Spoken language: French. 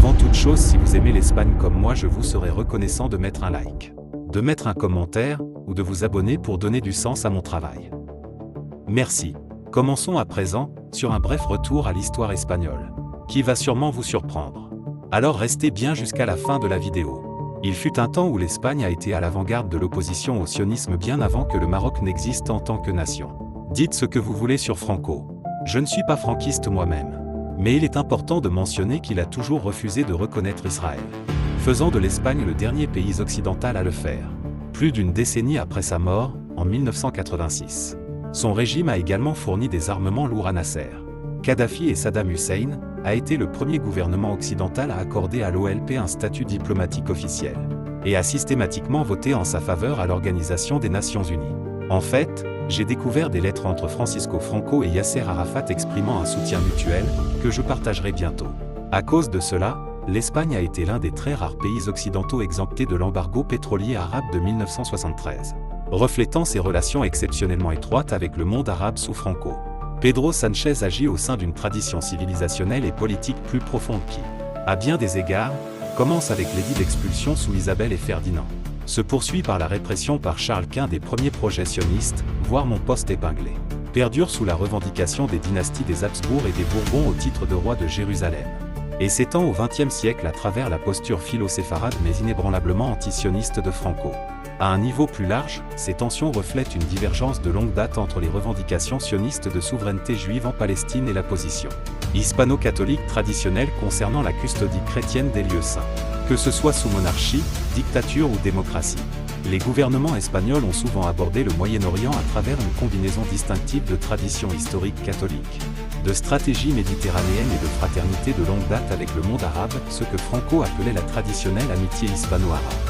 Avant toute chose, si vous aimez l'Espagne comme moi, je vous serais reconnaissant de mettre un like, de mettre un commentaire, ou de vous abonner pour donner du sens à mon travail. Merci. Commençons à présent, sur un bref retour à l'histoire espagnole, qui va sûrement vous surprendre. Alors restez bien jusqu'à la fin de la vidéo. Il fut un temps où l'Espagne a été à l'avant-garde de l'opposition au sionisme bien avant que le Maroc n'existe en tant que nation. Dites ce que vous voulez sur Franco. Je ne suis pas franquiste moi-même. Mais il est important de mentionner qu'il a toujours refusé de reconnaître Israël, faisant de l'Espagne le dernier pays occidental à le faire. Plus d'une décennie après sa mort, en 1986. Son régime a également fourni des armements lourds à Nasser. Kadhafi et Saddam Hussein a été le premier gouvernement occidental à accorder à l'OLP un statut diplomatique officiel, et a systématiquement voté en sa faveur à l'Organisation des Nations Unies. En fait, j'ai découvert des lettres entre Francisco Franco et Yasser Arafat exprimant un soutien mutuel, que je partagerai bientôt. À cause de cela, l'Espagne a été l'un des très rares pays occidentaux exemptés de l'embargo pétrolier arabe de 1973, reflétant ses relations exceptionnellement étroites avec le monde arabe sous Franco. Pedro Sánchez agit au sein d'une tradition civilisationnelle et politique plus profonde qui, à bien des égards, commence avec l'édit d'expulsion sous Isabelle et Ferdinand, se poursuit par la répression par Charles Quint des premiers projets sionistes, voire mon poste épinglé, perdure sous la revendication des dynasties des Habsbourg et des Bourbons au titre de roi de Jérusalem, et s'étend au XXe siècle à travers la posture philo-séfarade mais inébranlablement antisioniste de Franco. À un niveau plus large, ces tensions reflètent une divergence de longue date entre les revendications sionistes de souveraineté juive en Palestine et la position hispano-catholique traditionnelle concernant la custodie chrétienne des lieux saints. Que ce soit sous monarchie, dictature ou démocratie, les gouvernements espagnols ont souvent abordé le Moyen-Orient à travers une combinaison distinctive de traditions historiques catholiques, de stratégies méditerranéennes et de fraternité de longue date avec le monde arabe, ce que Franco appelait la traditionnelle amitié hispano-arabe.